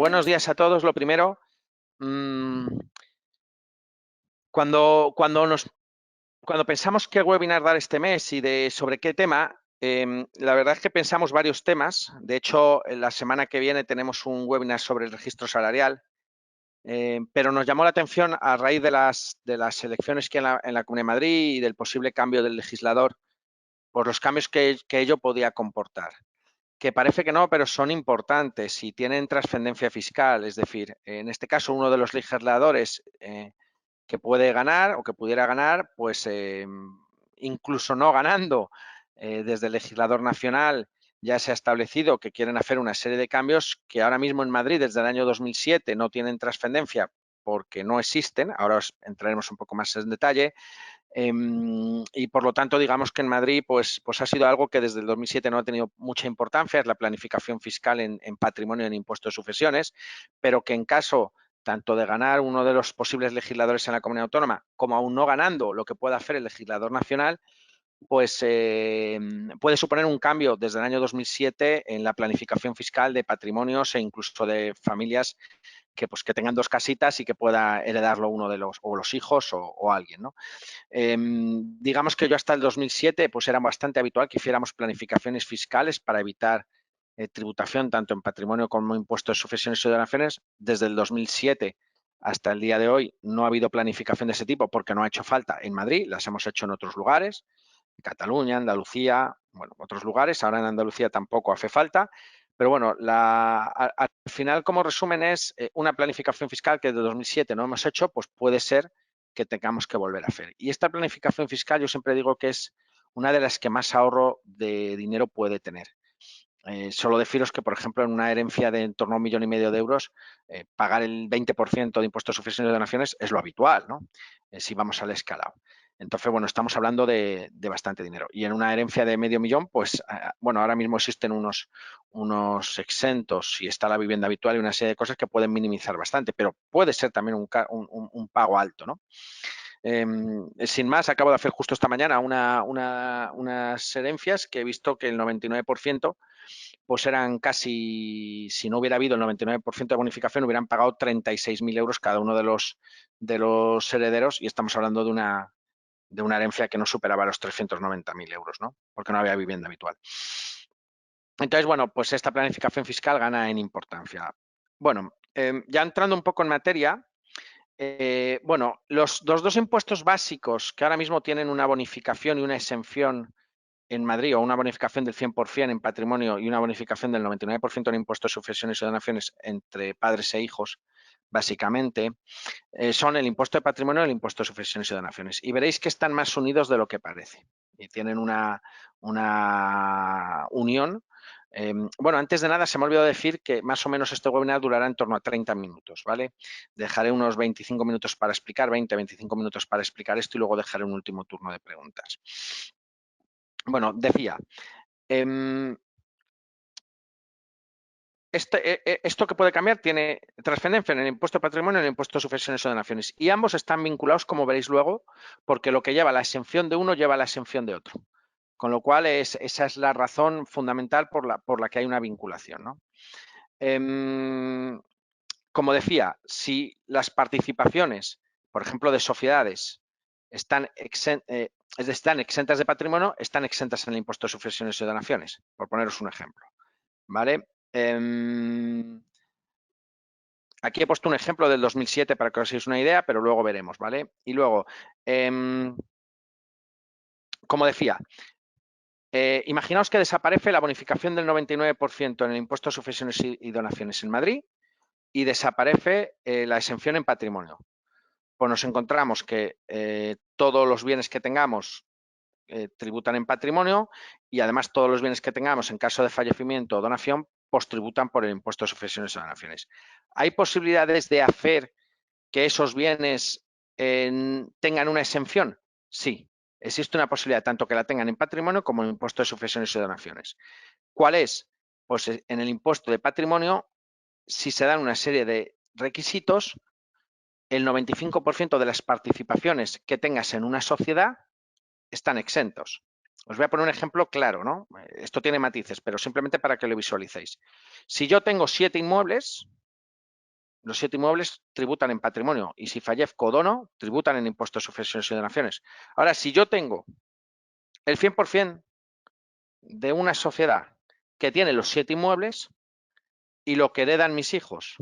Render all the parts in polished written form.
buenos días a todos. Lo primero, cuando, cuando pensamos qué webinar dar este mes y sobre qué tema, la verdad es que pensamos varios temas. De hecho, la semana que viene tenemos un webinar sobre el registro salarial, pero nos llamó la atención a raíz de las elecciones que en la Comunidad de Madrid y del posible cambio del legislador, por los cambios que ello podía comportar. Que parece que no, pero son importantes y tienen trascendencia fiscal. Es decir, en este caso, uno de los legisladores que puede ganar o que pudiera ganar, pues incluso no ganando, desde el legislador nacional ya se ha establecido que quieren hacer una serie de cambios que ahora mismo en Madrid, desde el año 2007, no tienen trascendencia porque no existen. Ahora entraremos un poco más en detalle. Y por lo tanto, digamos que en Madrid pues ha sido algo que desde el 2007 no ha tenido mucha importancia, es la planificación fiscal en patrimonio y en impuesto de sucesiones, pero que en caso tanto de ganar uno de los posibles legisladores en la comunidad autónoma, como aún no ganando lo que pueda hacer el legislador nacional, pues puede suponer un cambio desde el año 2007 en la planificación fiscal de patrimonios e incluso de familias que tengan dos casitas y que pueda heredarlo uno de los hijos o alguien, ¿no? Digamos que yo hasta el 2007 pues era bastante habitual que hiciéramos planificaciones fiscales para evitar tributación tanto en patrimonio como impuestos de sucesiones y donaciones. Desde el 2007 hasta el día de hoy no ha habido planificación de ese tipo porque no ha hecho falta en Madrid, las hemos hecho en otros lugares, Cataluña, Andalucía, bueno, otros lugares. Ahora en Andalucía tampoco hace falta. Pero bueno, al final, como resumen, es una planificación fiscal que desde 2007 no hemos hecho, pues puede ser que tengamos que volver a hacer. Y esta planificación fiscal yo siempre digo que es una de las que más ahorro de dinero puede tener. Solo deciros que, por ejemplo, en una herencia de en torno a 1,5 millones de euros, pagar el 20% de impuestos de sucesiones y donaciones es lo habitual, ¿no? Si vamos al escalado. Entonces, bueno, estamos hablando de bastante dinero. Y en una herencia de 500.000, pues, bueno, ahora mismo existen unos exentos y está la vivienda habitual y una serie de cosas que pueden minimizar bastante, pero puede ser también un pago alto, ¿no? Sin más, acabo de hacer justo esta mañana unas herencias que he visto que el 99% pues eran casi, si no hubiera habido el 99% de bonificación, hubieran pagado 36.000 euros cada uno de los herederos, y estamos hablando de una herencia que no superaba los 390.000 euros, ¿no? Porque no había vivienda habitual. Entonces, bueno, pues esta planificación fiscal gana en importancia. Bueno, ya entrando un poco en materia, bueno, los dos impuestos básicos que ahora mismo tienen una bonificación y una exención en Madrid, o una bonificación del 100% en patrimonio y una bonificación del 99% en impuestos de sucesiones y donaciones entre padres e hijos, básicamente, son el impuesto de patrimonio y el impuesto de sucesiones y donaciones. Y veréis que están más unidos de lo que parece. Y tienen una unión. Bueno, antes de nada, se me ha olvidado decir que más o menos este webinar durará en torno a 30 minutos, ¿vale? Dejaré unos 25 minutos para explicar, 20-25 minutos para explicar esto, y luego dejaré un último turno de preguntas. Bueno, decía, esto que puede cambiar tiene trascendencia en el impuesto de patrimonio y en el impuesto de sucesiones o donaciones. Y ambos están vinculados, como veréis luego, porque lo que lleva la exención de uno lleva la exención de otro. Con lo cual, esa es la razón fundamental por la que hay una vinculación, ¿no? Como decía, si las participaciones, por ejemplo, de sociedades, están exentas de patrimonio, están exentas en el impuesto de sucesiones y donaciones, por poneros un ejemplo, ¿vale? Aquí he puesto un ejemplo del 2007 para que os hagáis una idea, pero luego veremos, ¿vale? Y luego, como decía, imaginaos que desaparece la bonificación del 99% en el impuesto de sucesiones y donaciones en Madrid y desaparece la exención en patrimonio. Pues nos encontramos que todos los bienes que tengamos tributan en patrimonio, y además todos los bienes que tengamos en caso de fallecimiento o donación pues tributan por el impuesto de sucesiones y donaciones. ¿Hay posibilidades de hacer que esos bienes tengan una exención? Sí, existe una posibilidad tanto que la tengan en patrimonio como en el impuesto de sucesiones y donaciones. ¿Cuál es? Pues en el impuesto de patrimonio, si se dan una serie de requisitos, el 95% de las participaciones que tengas en una sociedad están exentos. Os voy a poner un ejemplo claro, ¿no? Esto tiene matices, pero simplemente para que lo visualicéis. Si yo tengo 7 inmuebles, los 7 inmuebles tributan en patrimonio y si Fallez Codono tributan en impuestos, sucesiones y donaciones. Ahora, si yo tengo el 100% de una sociedad que tiene los 7 inmuebles y lo que heredan mis hijos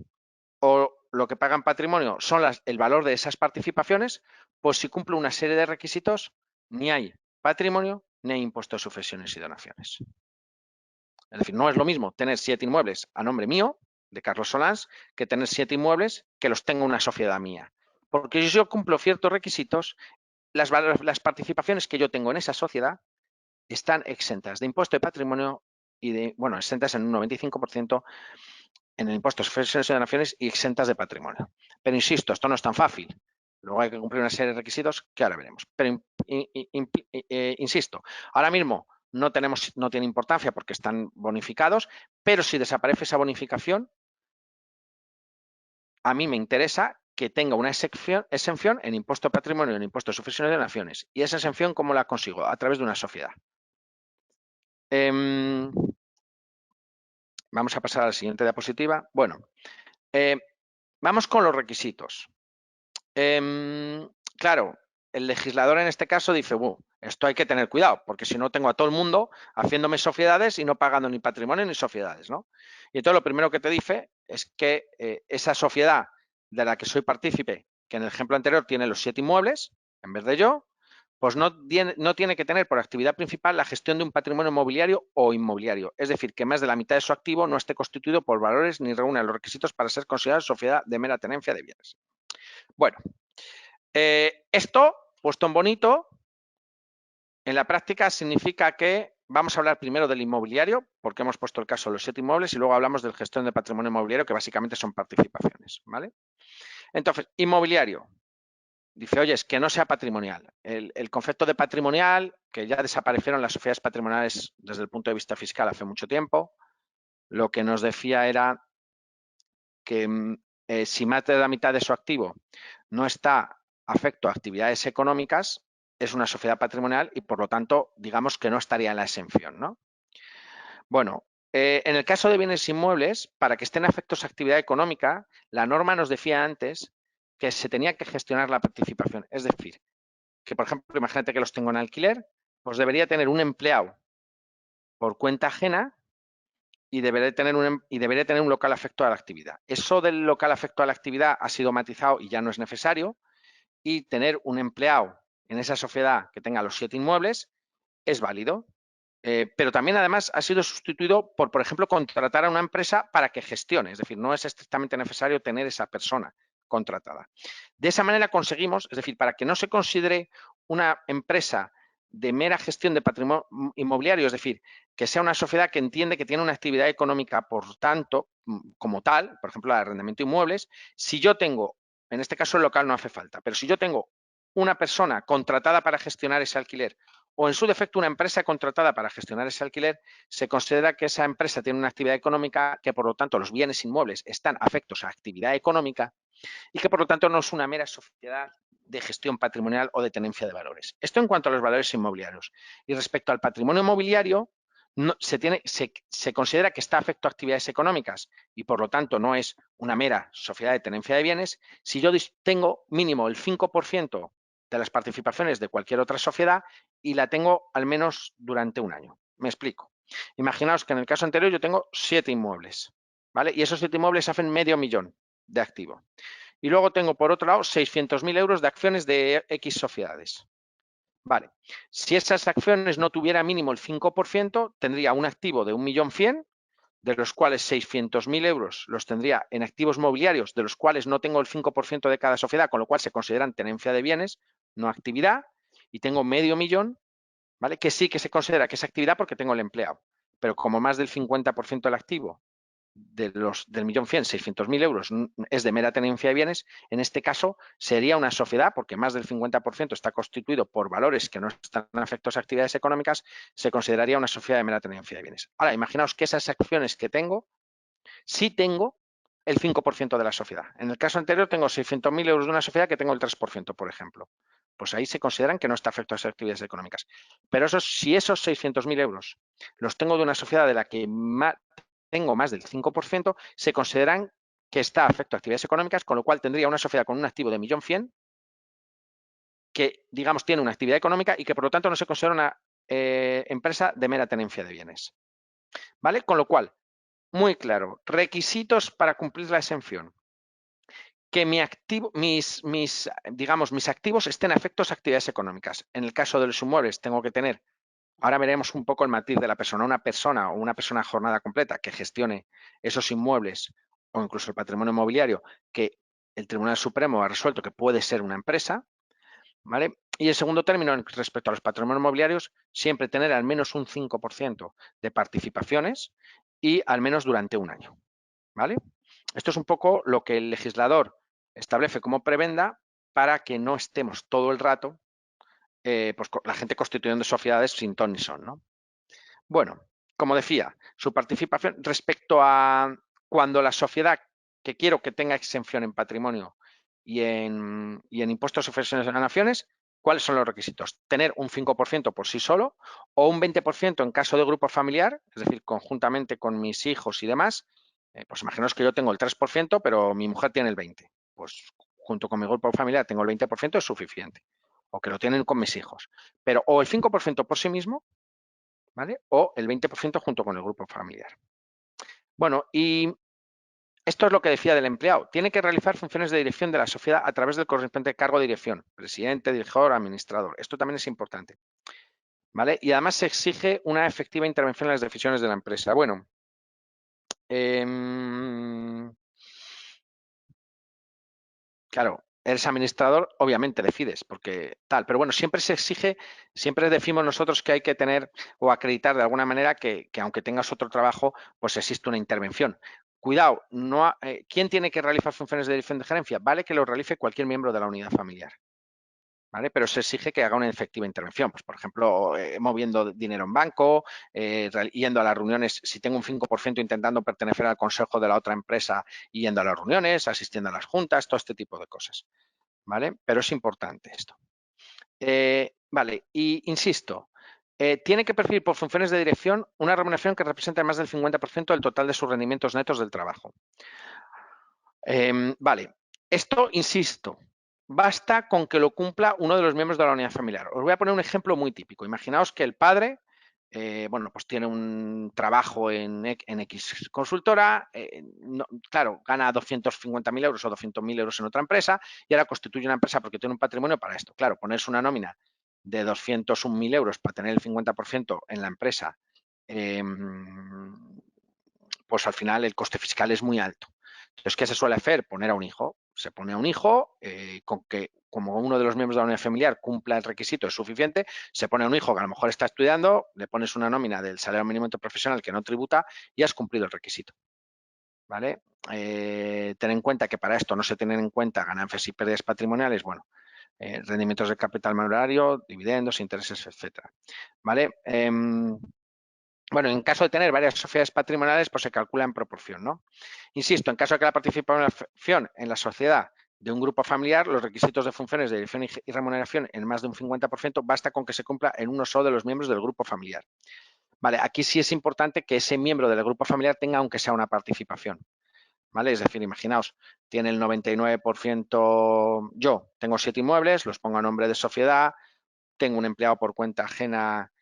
o lo que pagan patrimonio son el valor de esas participaciones, pues si cumplo una serie de requisitos, ni hay patrimonio ni hay impuestos, sucesiones y donaciones. Es decir, no es lo mismo tener 7 inmuebles a nombre mío, de Carlos Solans, que tener 7 inmuebles que los tenga una sociedad mía. Porque si yo cumplo ciertos requisitos, las participaciones que yo tengo en esa sociedad están exentas de impuesto de patrimonio y de, bueno, exentas en un 95% en el impuesto de sucesiones y donaciones y exentas de patrimonio. Pero insisto, esto no es tan fácil. Luego hay que cumplir una serie de requisitos que ahora veremos. Pero insisto, ahora mismo no tiene importancia porque están bonificados, pero si desaparece esa bonificación, a mí me interesa que tenga una exención en impuesto de patrimonio y en impuesto de sucesiones y donaciones. ¿Y esa exención cómo la consigo? A través de una sociedad. Vamos a pasar a la siguiente diapositiva. Bueno, vamos con los requisitos. Claro, el legislador en este caso dice, esto hay que tener cuidado, porque si no tengo a todo el mundo haciéndome sociedades y no pagando ni patrimonio ni sociedades, ¿no? Y entonces lo primero que te dice es que esa sociedad de la que soy partícipe, que en el ejemplo anterior tiene los 7 inmuebles, en vez de yo, pues no tiene que tener por actividad principal la gestión de un patrimonio mobiliario o inmobiliario. Es decir, que más de la mitad de su activo no esté constituido por valores ni reúna los requisitos para ser considerada sociedad de mera tenencia de bienes. Bueno, esto, puesto en bonito, en la práctica significa que vamos a hablar primero del inmobiliario, porque hemos puesto el caso de los 7 inmuebles, y luego hablamos del gestión de patrimonio inmobiliario, que básicamente son participaciones, ¿vale? Entonces, inmobiliario. Dice, oye, es que no sea patrimonial. El concepto de patrimonial, que ya desaparecieron las sociedades patrimoniales desde el punto de vista fiscal hace mucho tiempo, lo que nos decía era que si más de la mitad de su activo no está afecto a actividades económicas, es una sociedad patrimonial y, por lo tanto, digamos que no estaría en la exención, ¿no? Bueno, en el caso de bienes inmuebles, para que estén afectos a actividad económica, la norma nos decía antes que se tenía que gestionar la participación. Es decir, que, por ejemplo, imagínate que los tengo en alquiler, pues debería tener un empleado por cuenta ajena y debería tener un local afecto a la actividad. Eso del local afecto a la actividad ha sido matizado y ya no es necesario, y tener un empleado en esa sociedad que tenga los 7 inmuebles es válido. Pero también, además, ha sido sustituido por ejemplo, contratar a una empresa para que gestione. Es decir, no es estrictamente necesario tener esa persona contratada. De esa manera conseguimos, es decir, para que no se considere una empresa de mera gestión de patrimonio inmobiliario, es decir, que sea una sociedad que entiende que tiene una actividad económica, por tanto, como tal, por ejemplo, el arrendamiento de inmuebles, si yo tengo, en este caso el local no hace falta, pero si yo tengo una persona contratada para gestionar ese alquiler o en su defecto una empresa contratada para gestionar ese alquiler, se considera que esa empresa tiene una actividad económica, que por lo tanto los bienes inmuebles están afectos a actividad económica y que por lo tanto no es una mera sociedad de gestión patrimonial o de tenencia de valores. Esto en cuanto a los valores inmobiliarios. Y respecto al patrimonio inmobiliario, se considera que está afecto a actividades económicas y por lo tanto no es una mera sociedad de tenencia de bienes si yo tengo mínimo el 5% de las participaciones de cualquier otra sociedad y la tengo al menos durante un año. Me explico. Imaginaos que en el caso anterior yo tengo 7 inmuebles, ¿vale? Y esos 7 inmuebles hacen $500,000 de activo. Y luego tengo, por otro lado, 600.000 euros de acciones de X sociedades. Vale, si esas acciones no tuvieran mínimo el 5%, tendría un activo de 1.100.000, de los cuales 600.000 euros los tendría en activos mobiliarios, de los cuales no tengo el 5% de cada sociedad, con lo cual se consideran tenencia de bienes, no actividad, y tengo $500,000, ¿vale? Que sí que se considera que es actividad porque tengo el empleado, pero como más del 50% del activo del 1.100.000, 600.000 euros es de mera tenencia de bienes, en este caso sería una sociedad, porque más del 50% está constituido por valores que no están afectos a actividades económicas, se consideraría una sociedad de mera tenencia de bienes. Ahora, imaginaos que esas acciones que tengo, sí tengo el 5% de la sociedad. En el caso anterior tengo 600.000 euros de una sociedad que tengo el 3%, por ejemplo. Pues ahí se consideran que no está afecto a esas actividades económicas. Pero si esos 600.000 euros los tengo de una sociedad de la que tengo más del 5%, se consideran que está afecto a actividades económicas, con lo cual tendría una sociedad con un activo de 1.100.000 que, digamos, tiene una actividad económica y que, por lo tanto, no se considera una empresa de mera tenencia de bienes. ¿Vale? Con lo cual, muy claro, requisitos para cumplir la exención. Que digamos, mis activos estén afectos a actividades económicas. En el caso de los inmuebles, tengo que tener, ahora veremos un poco el matiz de la persona, una persona o una persona a jornada completa que gestione esos inmuebles o incluso el patrimonio inmobiliario que el Tribunal Supremo ha resuelto que puede ser una empresa, ¿vale? Y en segundo término, respecto a los patrimonios inmobiliarios, siempre tener al menos un 5% de participaciones y al menos durante un año, ¿vale? Esto es un poco lo que el legislador establece como prebenda para que no estemos todo el rato pues, la gente constituyendo sociedades sin ton ni son, ¿no? Bueno, como decía, su participación respecto a cuando la sociedad que quiero que tenga exención en patrimonio y en impuestos y sucesiones de naciones, ¿cuáles son los requisitos? Tener un 5% por sí solo o un 20% en caso de grupo familiar, es decir, conjuntamente con mis hijos y demás. Pues imaginaos que yo tengo el 3%, pero mi mujer tiene el 20%. Pues junto con mi grupo familiar tengo el 20%, es suficiente. O que lo tienen con mis hijos. Pero o el 5% por sí mismo, ¿vale? O el 20% junto con el grupo familiar. Bueno, y esto es lo que decía del empleado. Tiene que realizar funciones de dirección de la sociedad a través del correspondiente cargo de dirección, presidente, director, administrador. Esto también es importante, ¿vale? Y además se exige una efectiva intervención en las decisiones de la empresa. Bueno, claro, eres administrador, obviamente decides, porque tal, pero bueno, siempre se exige, siempre decimos nosotros que hay que tener o acreditar de alguna manera que aunque tengas otro trabajo, pues existe una intervención. Cuidado, no, ¿quién tiene que realizar funciones de dirección de gerencia? Vale que lo realice cualquier miembro de la unidad familiar. ¿Vale? Pero se exige que haga una efectiva intervención. Pues, por ejemplo, moviendo dinero en banco, yendo a las reuniones, si tengo un 5% intentando pertenecer al consejo de la otra empresa y yendo a las reuniones, asistiendo a las juntas, todo este tipo de cosas. ¿Vale? Pero es importante esto. Vale, y insisto, tiene que percibir por funciones de dirección una remuneración que represente más del 50% del total de sus rendimientos netos del trabajo. Vale, esto, insisto, basta con que lo cumpla uno de los miembros de la unidad familiar. Os voy a poner un ejemplo muy típico. Imaginaos que el padre, bueno, pues tiene un trabajo en X consultora, claro, gana 250.000 euros o 200.000 euros en otra empresa y ahora constituye una empresa porque tiene un patrimonio para esto. Claro, ponerse una nómina de 201.000 euros para tener el 50% en la empresa, pues al final el coste fiscal es muy alto. Entonces, ¿qué se suele hacer? Poner a un hijo. Se pone a un hijo con que, como uno de los miembros de la unidad familiar cumpla el requisito, es suficiente, se pone a un hijo que a lo mejor está estudiando, le pones una nómina del salario mínimo interprofesional que no tributa y has cumplido el requisito. ¿Vale? Ten en cuenta que para esto no se tienen en cuenta ganancias y pérdidas patrimoniales, bueno, rendimientos de capital horario, dividendos, intereses, etcétera. ¿Vale? Bueno, en caso de tener varias sociedades patrimoniales, pues se calcula en proporción, ¿no? Insisto, en caso de que la participación en la sociedad de un grupo familiar, los requisitos de funciones de dirección y remuneración en más de un 50% basta con que se cumpla en uno solo de los miembros del grupo familiar. Vale, aquí sí es importante que ese miembro del grupo familiar tenga aunque sea una participación. ¿Vale? Es decir, imaginaos, tiene el 99%, yo tengo 7 inmuebles, los pongo a nombre de sociedad, tengo un empleado por cuenta ajena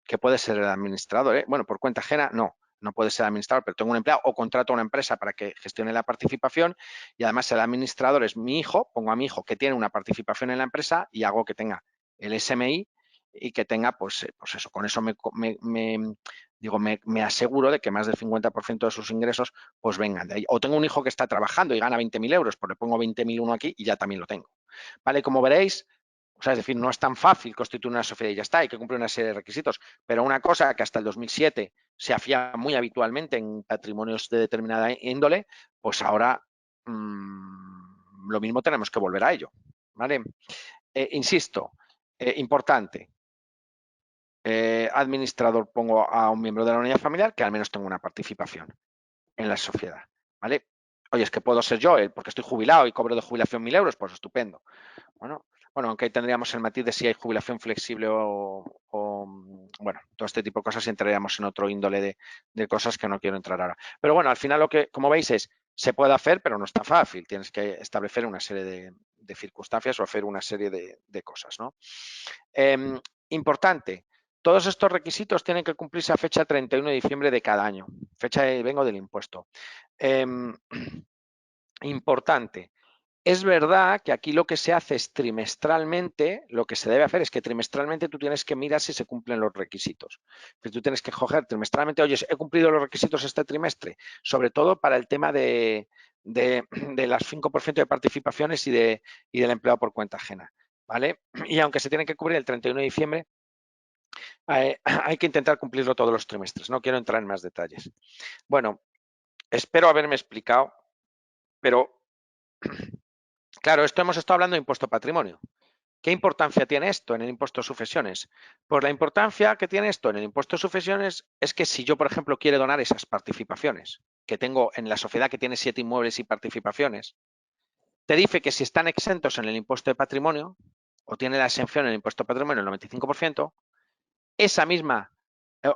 que puede ser el administrador. Bueno, por cuenta ajena no puede ser administrador, pero tengo un empleado o contrato a una empresa para que gestione la participación y además el administrador es mi hijo, pongo a mi hijo que tiene una participación en la empresa y hago que tenga el SMI y que tenga, pues eso, con eso me aseguro de que más del 50% de sus ingresos pues vengan de ahí. O tengo un hijo que está trabajando y gana 20.000 euros, pues le pongo 20.000 uno aquí y ya también lo tengo. ¿Vale? Como veréis, o sea, es decir, no es tan fácil constituir una sociedad y ya está, hay que cumplir una serie de requisitos. Pero una cosa que hasta el 2007 se hacía muy habitualmente en patrimonios de determinada índole, pues ahora lo mismo tenemos que volver a ello. ¿Vale? Insisto, importante, administrador pongo a un miembro de la unidad familiar que al menos tenga una participación en la sociedad. ¿Vale? Oye, es que puedo ser yo, porque estoy jubilado y cobro de jubilación 1.000 euros, pues estupendo. Bueno, Bueno, aunque ahí tendríamos el matiz de si hay jubilación flexible bueno, todo este tipo de cosas y entraríamos en otro índole de cosas que no quiero entrar ahora. Pero bueno, al final lo que, como veis, se puede hacer, pero no está fácil. Tienes que establecer una serie de circunstancias o hacer una serie de cosas, ¿no? Importante, todos estos requisitos tienen que cumplirse a fecha 31 de diciembre de cada año, fecha de vengo del impuesto. Importante, es verdad que aquí lo que se hace es trimestralmente, lo que se debe hacer es que trimestralmente tú tienes que mirar si se cumplen los requisitos. Pues tú tienes que coger trimestralmente, oye, he cumplido los requisitos este trimestre, sobre todo para el tema de las 5% de participaciones y del empleado por cuenta ajena, ¿vale? Y aunque se tiene que cubrir el 31 de diciembre, hay que intentar cumplirlo todos los trimestres. No quiero entrar en más detalles. Bueno, espero haberme explicado, pero claro, esto hemos estado hablando de impuesto patrimonio. ¿Qué importancia tiene esto en el impuesto de sucesiones? Pues la importancia que tiene esto en el impuesto de sucesiones es que si yo, por ejemplo, quiero donar esas participaciones que tengo en la sociedad que tiene 7 inmuebles y participaciones, te dice que si están exentos en el impuesto de patrimonio o tiene la exención en el impuesto de patrimonio el 95%, esa misma,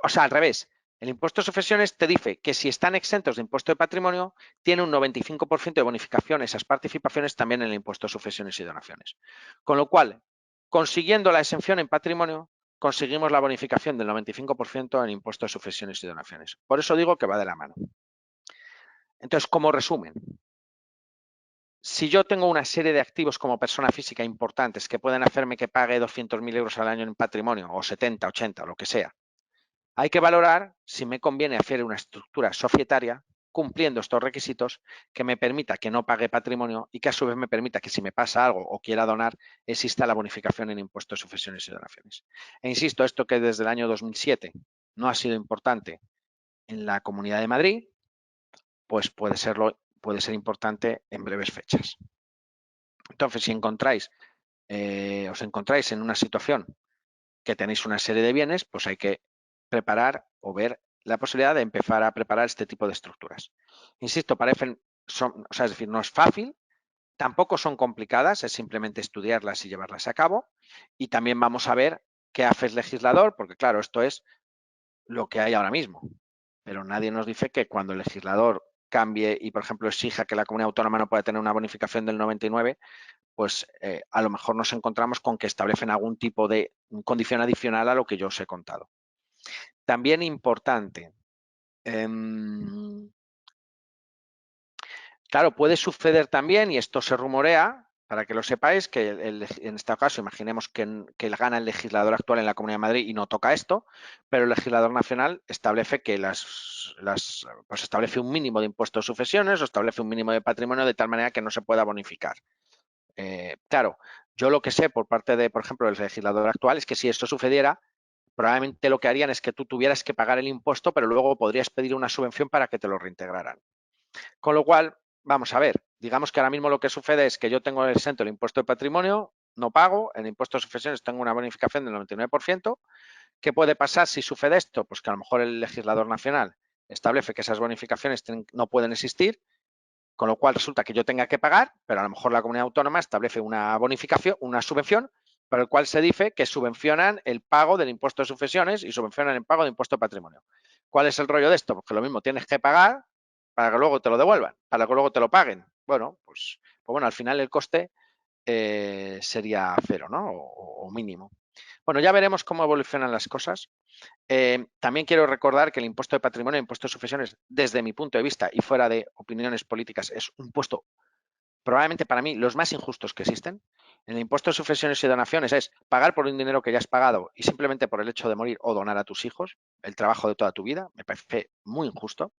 o sea, al revés, el impuesto de sucesiones te dice que si están exentos de impuesto de patrimonio, tiene un 95% de bonificación esas participaciones también en el impuesto de sucesiones y donaciones. Con lo cual, consiguiendo la exención en patrimonio, conseguimos la bonificación del 95% en impuesto de sucesiones y donaciones. Por eso digo que va de la mano. Entonces, como resumen, si yo tengo una serie de activos como persona física importantes que pueden hacerme que pague 200.000 euros al año en patrimonio, o 70, 80, o lo que sea, hay que valorar si me conviene hacer una estructura societaria cumpliendo estos requisitos que me permita que no pague patrimonio y que a su vez me permita que si me pasa algo o quiera donar, exista la bonificación en impuestos de sucesiones y donaciones. E insisto, esto que desde el año 2007 no ha sido importante en la Comunidad de Madrid, pues puede ser importante en breves fechas. Entonces, si os encontráis en una situación que tenéis una serie de bienes, pues hay que preparar o ver la posibilidad de empezar a preparar este tipo de estructuras. Insisto, es decir, no es fácil, tampoco son complicadas, es simplemente estudiarlas y llevarlas a cabo. Y también vamos a ver qué hace el legislador, porque claro, esto es lo que hay ahora mismo. Pero nadie nos dice que cuando el legislador cambie y, por ejemplo, exija que la comunidad autónoma no pueda tener una bonificación del 99, pues a lo mejor nos encontramos con que establecen algún tipo de condición adicional a lo que yo os he contado. También importante, claro, puede suceder también, y esto se rumorea, para que lo sepáis, que en este caso imaginemos que gana el legislador actual en la Comunidad de Madrid y no toca esto, pero el legislador nacional establece que pues establece un mínimo de impuestos de sucesiones o establece un mínimo de patrimonio de tal manera que no se pueda bonificar. Claro, yo lo que sé por parte de, por ejemplo, del legislador actual es que si esto sucediera, probablemente lo que harían es que tú tuvieras que pagar el impuesto, pero luego podrías pedir una subvención para que te lo reintegraran. Con lo cual, vamos a ver, digamos que ahora mismo lo que sucede es que yo tengo exento el impuesto de patrimonio, no pago, en el impuesto de sucesiones tengo una bonificación del 99%. ¿Qué puede pasar si sucede esto? Pues que a lo mejor el legislador nacional establece que esas bonificaciones no pueden existir, con lo cual resulta que yo tenga que pagar, pero a lo mejor la comunidad autónoma establece una bonificación, una subvención, para el cual se dice que subvencionan el pago del impuesto de sucesiones y subvencionan el pago de impuesto de patrimonio. ¿Cuál es el rollo de esto? Porque lo mismo tienes que pagar para que luego te lo devuelvan, para que luego te lo paguen. Bueno, pues bueno, al final el coste sería cero, ¿no? O mínimo. Bueno, ya veremos cómo evolucionan las cosas. También quiero recordar que el impuesto de patrimonio, el impuesto de sucesiones, desde mi punto de vista y fuera de opiniones políticas, es un impuesto probablemente para mí los más injustos que existen. En el impuesto de sucesiones y donaciones es pagar por un dinero que ya has pagado y simplemente por el hecho de morir o donar a tus hijos, el trabajo de toda tu vida, me parece muy injusto.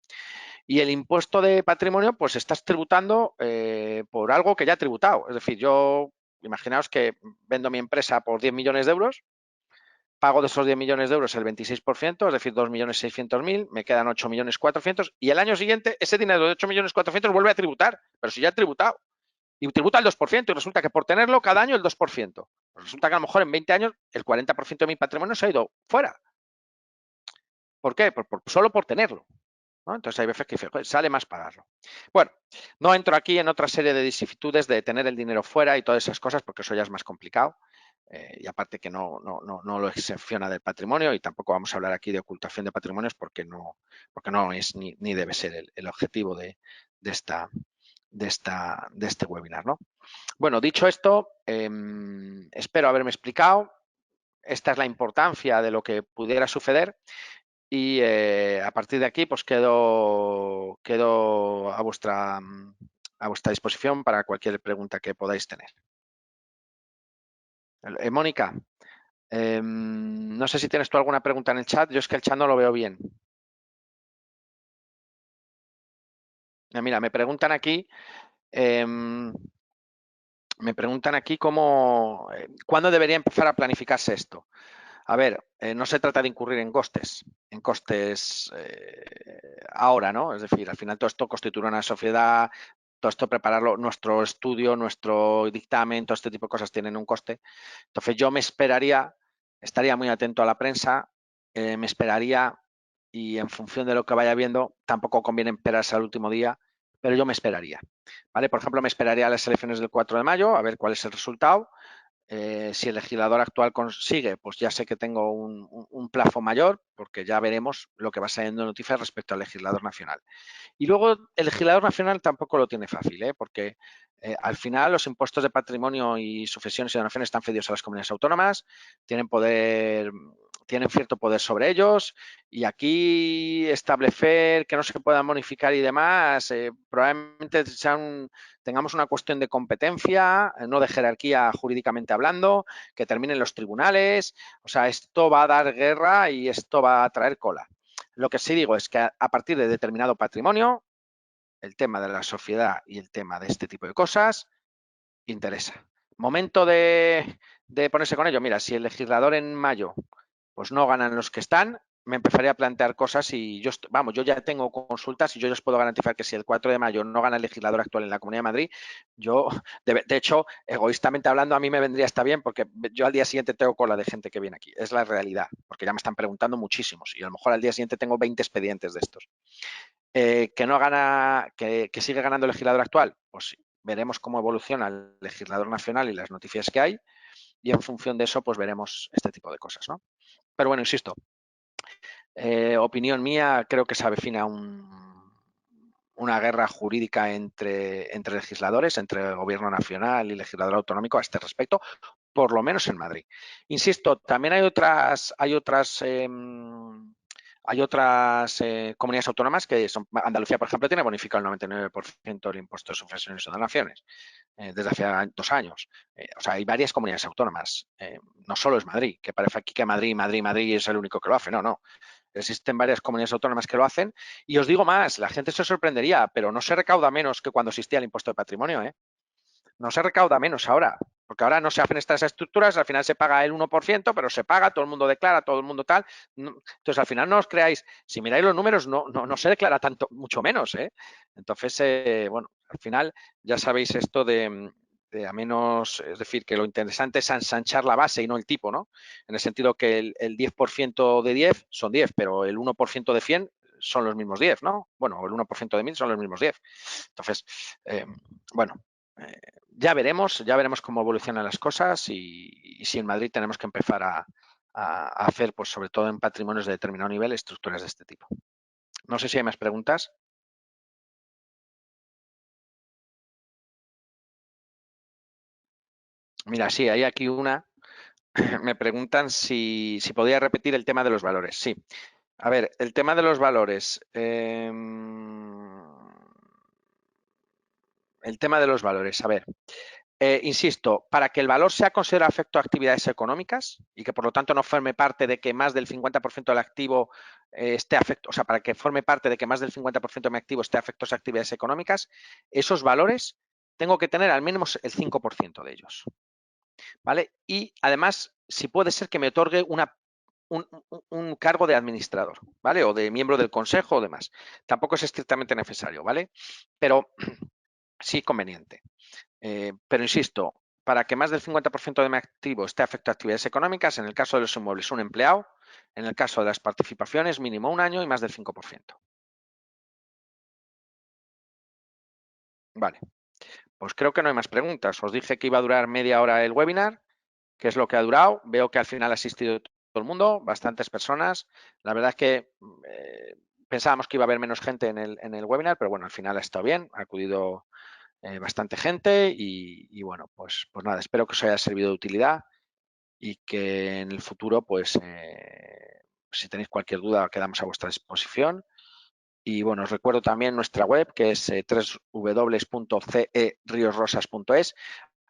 Y el impuesto de patrimonio, pues estás tributando por algo que ya he tributado. Es decir, yo, imaginaos que vendo mi empresa por 10 millones de euros, pago de esos 10 millones de euros el 26%, es decir, 2.600.000, me quedan 8.400.000 y el año siguiente ese dinero de 8.400.000 vuelve a tributar, pero si ya he tributado. Y tributa el 2% y resulta que por tenerlo cada año el 2%. Pues resulta que a lo mejor en 20 años el 40% de mi patrimonio se ha ido fuera. ¿Por qué? Solo por tenerlo. ¿no? Entonces hay veces que dice, "Joder, sale más pagarlo". Bueno, no entro aquí en otra serie de dificultades de tener el dinero fuera y todas esas cosas porque eso ya es más complicado. Y aparte que no lo excepciona del patrimonio y tampoco vamos a hablar aquí de ocultación de patrimonios porque no es ni debe ser el objetivo de esta, de este webinar, ¿no? Bueno, dicho esto, espero haberme explicado. Esta es la importancia de lo que pudiera suceder y a partir de aquí pues quedo a vuestra disposición para cualquier pregunta que podáis tener. Mónica, no sé si tienes tú alguna pregunta en el chat. Yo es que el chat no lo veo bien. Mira, me preguntan aquí cuándo debería empezar a planificarse esto. A ver, no se trata de incurrir en costes ahora, ¿no? Es decir, al final todo esto constituye una sociedad, todo esto prepararlo, nuestro estudio, nuestro dictamen, todo este tipo de cosas tienen un coste. Entonces yo me esperaría, estaría muy atento a la prensa, me esperaría y en función de lo que vaya viendo, tampoco conviene esperarse al último día, pero yo me esperaría. ¿Vale? Por ejemplo, me esperaría a las elecciones del 4 de mayo a ver cuál es el resultado. Si el legislador actual consigue, pues ya sé que tengo un plazo mayor, porque ya veremos lo que va saliendo de noticias respecto al legislador nacional. Y luego el legislador nacional tampoco lo tiene fácil, porque al final los impuestos de patrimonio y sucesiones y donaciones están cedidos a las comunidades autónomas, tienen poder, tienen cierto poder sobre ellos y aquí establecer que no se puedan bonificar y demás, probablemente tengamos una cuestión de competencia, no de jerarquía jurídicamente hablando, que terminen los tribunales, o sea, esto va a dar guerra y esto va a traer cola. Lo que sí digo es que a partir de determinado patrimonio, el tema de la sociedad y el tema de este tipo de cosas interesa. Momento de ponerse con ello. Mira, si el legislador en mayo pues no ganan los que están, me empezaría a plantear cosas y yo ya tengo consultas y yo les puedo garantizar que si el 4 de mayo no gana el legislador actual en la Comunidad de Madrid, yo, de hecho, egoístamente hablando, a mí me vendría hasta bien porque yo al día siguiente tengo cola de gente que viene aquí. Es la realidad, porque ya me están preguntando muchísimos y a lo mejor al día siguiente tengo 20 expedientes de estos. Que no gana, que sigue ganando el legislador actual, pues veremos cómo evoluciona el legislador nacional y las noticias que hay y en función de eso pues veremos este tipo de cosas, ¿no? Pero bueno, insisto, opinión mía, creo que se avecina una guerra jurídica entre legisladores, entre el gobierno nacional y legislador autonómico a este respecto, por lo menos en Madrid. Insisto, también hay otras comunidades autónomas que son, Andalucía, por ejemplo, tiene bonificado el 99% del impuesto de sucesiones y donaciones desde hace 2 años. O sea, hay varias comunidades autónomas. No solo es Madrid, que parece aquí que Madrid es el único que lo hace. No, no. Existen varias comunidades autónomas que lo hacen. Y os digo más, la gente se sorprendería, pero no se recauda menos que cuando existía el impuesto de patrimonio, ¿eh? No se recauda menos ahora, porque ahora no se hacen estas estructuras, al final se paga el 1%, pero se paga, todo el mundo declara, todo el mundo tal. Entonces, al final no os creáis, si miráis los números, no se declara tanto, mucho menos. Entonces, bueno, al final ya sabéis esto de a menos, es decir, que lo interesante es ensanchar la base y no el tipo, ¿no? En el sentido que el 10% de 10 son 10, pero el 1% de 100 son los mismos 10, ¿no? Bueno, el 1% de 1000 son los mismos 10. Entonces, bueno, eh, ya veremos cómo evolucionan las cosas y si en Madrid tenemos que empezar a hacer, pues sobre todo en patrimonios de determinado nivel, estructuras de este tipo. No sé si hay más preguntas. Mira, sí, hay aquí una. Me preguntan si podía repetir el tema de los valores. Sí. A ver, el tema de los valores. El tema de los valores. A ver, insisto, para que el valor sea considerado afecto a actividades económicas y que por lo tanto no forme parte de que más del 50% del activo esté afecto, o sea, para que forme parte de que más del 50% de mi activo esté afecto a actividades económicas, esos valores tengo que tener al menos el 5% de ellos. ¿Vale? Y además, si puede ser que me otorgue un cargo de administrador, ¿vale? O de miembro del consejo o demás. Tampoco es estrictamente necesario, ¿vale? Pero sí conveniente. Pero insisto, para que más del 50% de mi activo esté afecto a actividades económicas, en el caso de los inmuebles, un empleado, en el caso de las participaciones, mínimo 1 año y más del 5%. Vale, pues creo que no hay más preguntas. Os dije que iba a durar media hora el webinar, que es lo que ha durado. Veo que al final ha asistido todo el mundo, bastantes personas. La verdad es que pensábamos que iba a haber menos gente en el webinar, pero bueno, al final ha estado bien, ha acudido bastante gente y bueno, pues nada, espero que os haya servido de utilidad y que en el futuro, pues si tenéis cualquier duda, quedamos a vuestra disposición. Y bueno, os recuerdo también nuestra web, que es www.ceriosrosas.es.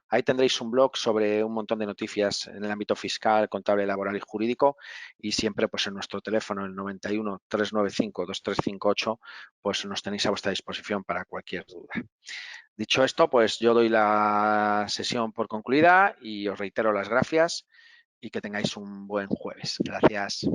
Ahí tendréis un blog sobre un montón de noticias en el ámbito fiscal, contable, laboral y jurídico. Y siempre pues en nuestro teléfono, el 91 395 2358, pues nos tenéis a vuestra disposición para cualquier duda. Dicho esto, pues yo doy la sesión por concluida y os reitero las gracias y que tengáis un buen jueves. Gracias.